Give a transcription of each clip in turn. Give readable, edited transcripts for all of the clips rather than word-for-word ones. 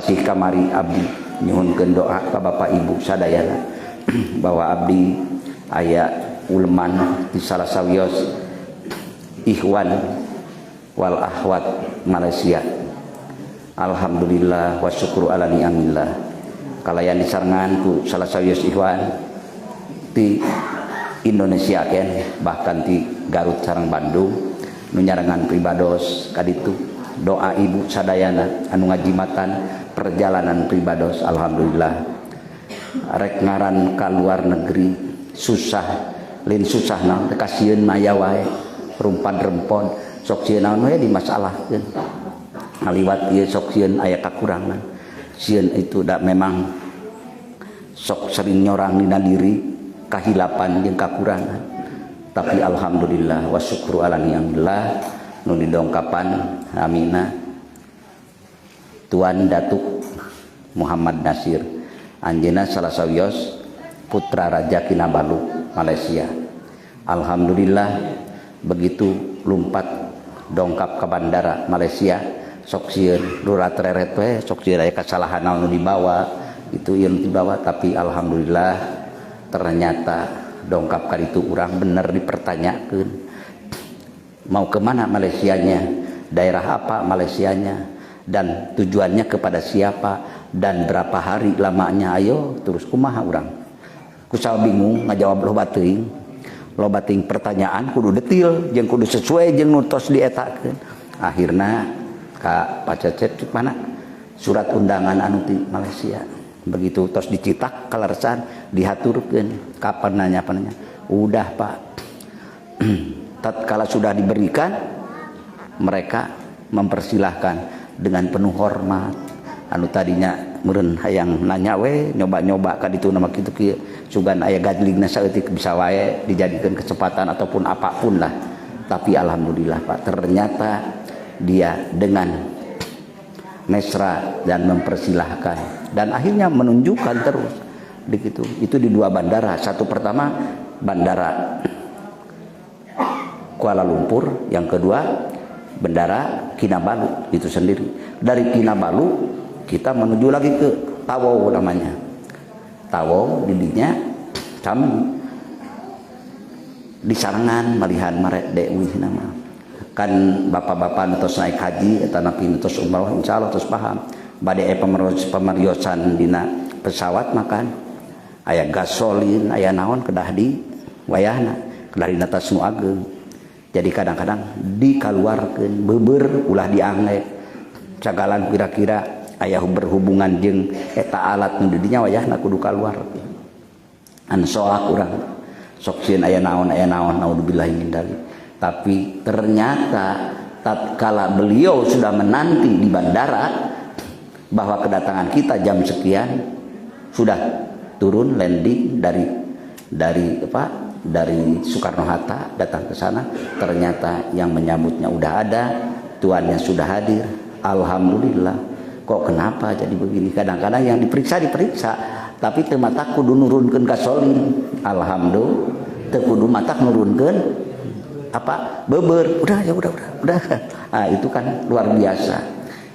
tasih kamari abdi nyuhunkeun doa ka bapak ibu sadayana bahwa abdi aya ulman di salah sawios ikhwan wal akhwat Malaysia. Alhamdulillah wa syukru ala ni'amillah kalayan disarengan ku salah sawios ikhwan di Indonesia ken bahkan di Garut sareng Bandung nu nyarengan pribados kaditu doa ibu sadayana anu ngajimatan perjalanan pribados. Alhamdulillah rek ngaran ka luar negeri susah lain susah naon teh kasieun maya wae rumpan rempon sok sieun naon we dimasalahkeun ngaliwat ieu sok sieun aya kakurangan sieun itu da memang sok sering nyorang dina diri kahilapan jeung kakurangan tapi alhamdulillah wa syukru ala ni'amillah nu didongkapan amina Tuan Datuk Muhammad Nasir anjeunna salah sawios putra Raja Kinabalu Malaysia. Alhamdulillah begitu lumpat dongkap ke bandara Malaysia sok sieun lurat reret we sok sieun aya kasalahan anu dibawa itu yang dibawa tapi alhamdulillah ternyata dongkap ka ditu urang bener dipertanyakeun mau kemana Malaysianya, daerah apa Malaysianya, dan tujuannya kepada siapa dan berapa hari lamanya. Ayo terus kumaha urang kusal bingung ngajawab loba teuing pertanyaan kudu detil jeung kudu sesuai jeung nu tos dietakeun. Akhirna ka Pak Cecep mana surat undangan anu ti Malaysia begitu tos dicitak kalersan dihaturkeun kapan nanya udah Pak tatkala sudah diberikan mereka mempersilahkan dengan penuh hormat anu tadinya meureun hayang nanya we nyoba-nyoba ka ditu nama kitu kieu sugan aya gadligna saeutik bisa wae dijadikan kesempatan ataupun apapun lah tapi alhamdulillah Pak ternyata dia dengan mesra dan mempersilahkan dan akhirnya menunjukkan terus begitu. Itu di dua bandara, satu pertama bandara Kuala Lumpur, yang kedua bandara Kinabalu itu sendiri. Dari Kinabalu kita menuju lagi ke Tawau namanya. Tawau didinya kami disarangan malihan marek deui nama kan bapak-bapak tos naik haji eta napi tos umrah insyaallah tos paham bade pamariosan dina pesawat makan aya gasolin aya naon kedah di wayahna kedah dina tas nu ageung jadi kadang-kadang dikaluarkeun beubeur ulah diangge cagalan kira-kira aya berhubungan jeung eta alat nu didinya wayahna kudu kaluar an soak urang sok sieun aya naon naudzubillahi min dzalik. Tapi ternyata tatkala beliau sudah menanti di bandara bahwa kedatangan kita jam sekian sudah turun landing dari Soekarno Hatta datang ke sana ternyata yang menyambutnya udah ada tuannya sudah hadir. Alhamdulillah. Kok kenapa jadi begini? Kadang-kadang yang diperiksa tapi teu matak kudu nurunkeun gasolin. Alhamdulillah teu kudu matak nurunkeun apa beber udah. Nah, itu kan luar biasa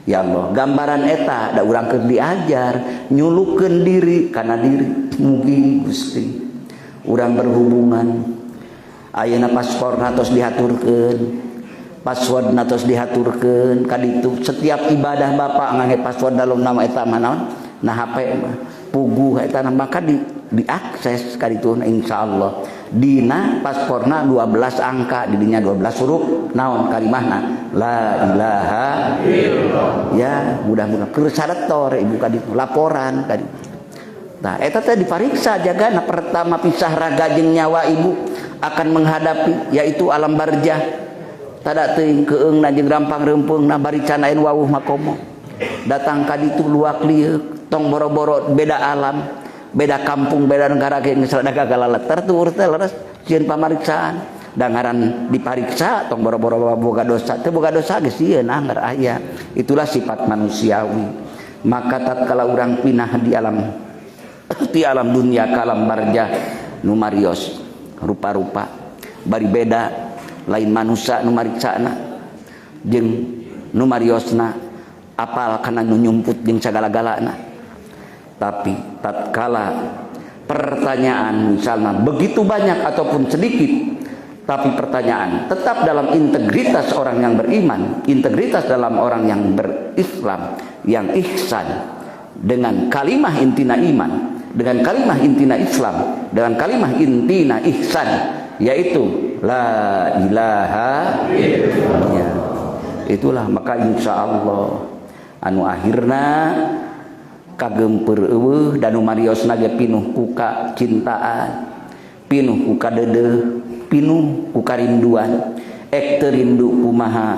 ya Allah gambaran eta da urang keur diajar nyulukeun diri kana diri mugi Gusti urang berhubungan ayeuna pasporna tos dihaturkeun passwordna tos dihaturkeun kaditu setiap ibadah Bapak ngangge password dalam nama eta mah nah HP mah puguh eta maka diakses kaditu insyaallah dina pasporna 12 angka didinya 12 huruf naon kalimahna la ilaha illallah ya mudah-mudahan keur saretor ibu kaditu laporan kaditu nah eta teh dipariksa jagana pertama pisah raga jeung nyawa ibu akan menghadapi yaitu alam barzah tada teuing keungna jeung rampang reumpeungna bari canain wawuh makomo datang kaditu luak lieu tong boro-boro beda alam beda kampung beda negara geus rada gagalalet tertur teh leres sieun pamariksaan dangaran dipariksa tong boro-boro boga dosa teu boga dosa geus sieun anggar aya itulah sifat manusiawi maka tatkala urang pinah di alam dunia ka alam barzah nu marios rupa-rupa bari beda lain manusia nu mariksana jeung nu mariosna apal kana nu nyumput jeung sagala-galana. Tapi tatkala pertanyaan misalnya begitu banyak ataupun sedikit, tapi pertanyaan tetap dalam integritas orang yang beriman, integritas dalam orang yang berislam, yang ihsan, dengan kalimah intina iman, dengan kalimah intina Islam, dengan kalimah intina ihsan, yaitu la ilaha illallah. Itulah maka insya Allah anu akhirna kagempeur eueuh dan nu mariosna ge pinuh ku kacintaan, pinuh ku kadeudeung, pinuh ku karinduan. Ek teu rindu kumaha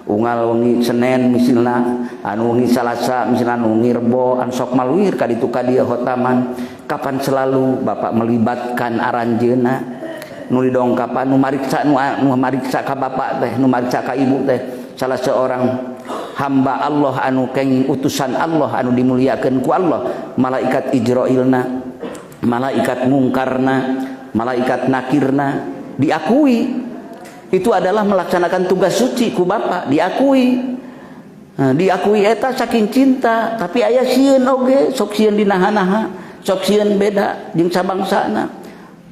unggal wengi Senen misalna, anu wengi Salasa misalna, anu wengi Rebo anu sok maluir ka ditu ka dieu hotaman, kapan selalu Bapak melibatkan aranjeuna nu didongkapan, nu mariksa ka Bapak teh, nu mariksa ka Ibu teh salah seorang hamba Allah anu kenging utusan Allah anu dimuliakeun ku Allah, malaikat Ijrailna, malaikat mungkarna, malaikat nakirna diakui itu adalah melaksanakan tugas suci ku Bapak, diakui. Nah, diakui eta saking cinta, tapi aya sieun oge, sok sieun dinaha-naha, sok sieun beda jeung sabangsana.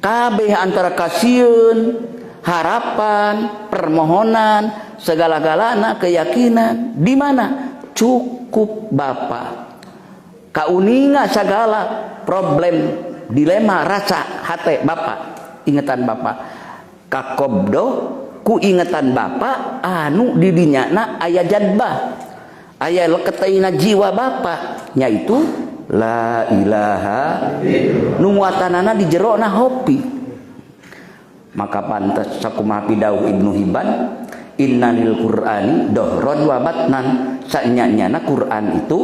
Kabeh antara kasieun, harapan, permohonan, segala-galana keyakinan di mana cukup Bapak. Kauninga segala problem, dilema, rasa hate Bapak, ingetan Bapak. Kakobdo ku ingetan Bapak anu di dinyana aya jadbah, aya leketayna jiwa Bapak, yaitu la ilaha nu muatanana di jerona hopi. Maka pantas sakumaha pidauh Ibnu Hibban, innalil Qur'ani dohron wa batnan, sanyanyana Quran itu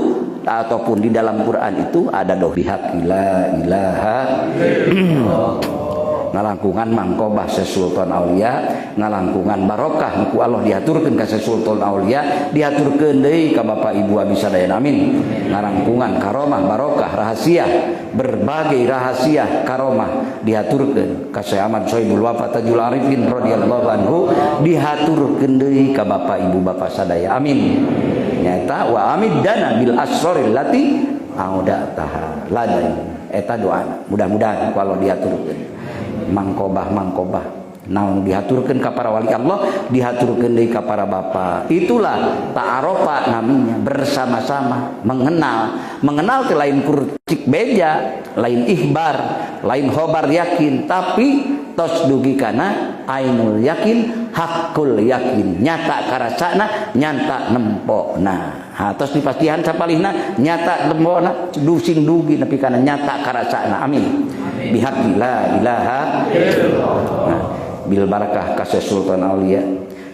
ataupun di dalam Quran itu ada doh bihaq la ilaha ngalangkungan mangkobah sesultan aulia, ngalangkungan barokah ku Allah diaturkeun ka sesultan aulia, diaturkeun deui ka Bapak Ibu abdi sadayana amin. Ngalangkungan karomah barokah rahasia, berbagai rahasia karomah diaturkeun ka Syekh Ahmad Sohibul Wafa Tajul Arifin radhiyallahu anhu, diaturkeun deui ka Bapak Ibu Bapak sadaya amin. Nyata wa amiddana bil asroril lati audataha ladai, eta doa mudah-mudahan ku Allah diaturkeun mangkobah naon dihaturkeun ka para wali Allah, dihaturkeun deui ka para bapa. Itulah ta'arofa namanya, bersama-sama mengenal teh lain kurcik beja, lain ihbar, lain khobar yakin, tapi tos dugi kana ainul yakin, hakul yakin, nyata karasana, nyata nempona. Ha tos dipastihan sapalihna nyata nempona, dusing dugi nepi kana nyata karasana amin. Bihaqqi la ilaha illallah. Bil barakah ka Sultan Aulia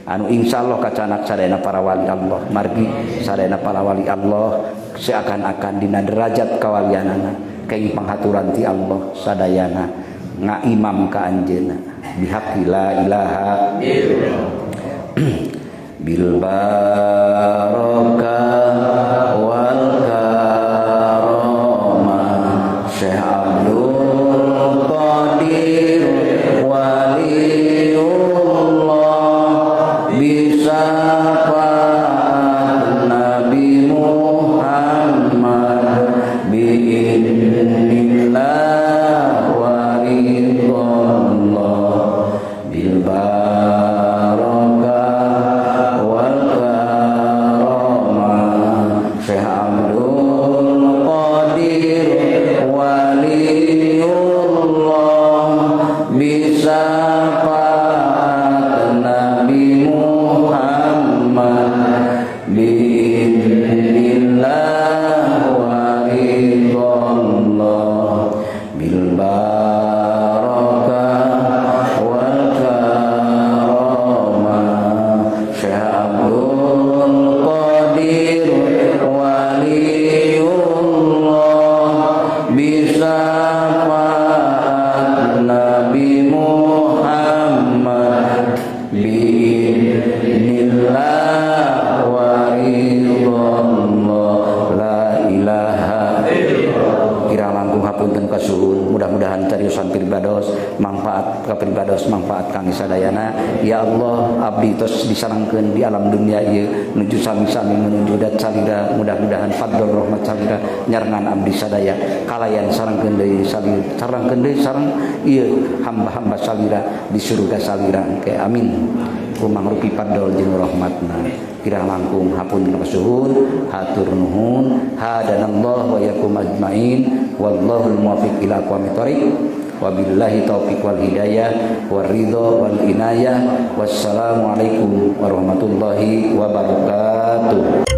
anu insyaallah kacanak sadayana para wali Allah, margi sadayana para wali Allah seakan-akan dina derajat kawalianana kenging panghaturan ti Allah sadayana ngaimam ka anjeunna. Bihaqqi la ilaha illallah. Bil barakah wal karamah Syekh Abdul Qadir waliullah, bisyafaat Nabi Muhammad biidznillah wa ridallah. Bil barakah wal karamah kapribados manfaat kami sadayana. Ya Allah, abdi tos disarangkeun di alam dunia ieu nuju sami-sami menuju dat salira, mudah-mudahan fadl rahmat salira nyarengan abdi sadaya kalayan sarangkeun deui salira sarangkeun deui sareng ieu hamba-hamba salira di surga salira ke amin. Kumangrupi fadl jeung rahmatna kirang langkung hapunten kasuhun hatur nuhun hadanallahu wa yakum ajmain wallahul muwaffiq ila aqwamit thoriq wabillahi taufiq wal hidayah war ridha wal inayah wassalamu alaikum warahmatullahi wabarakatuh.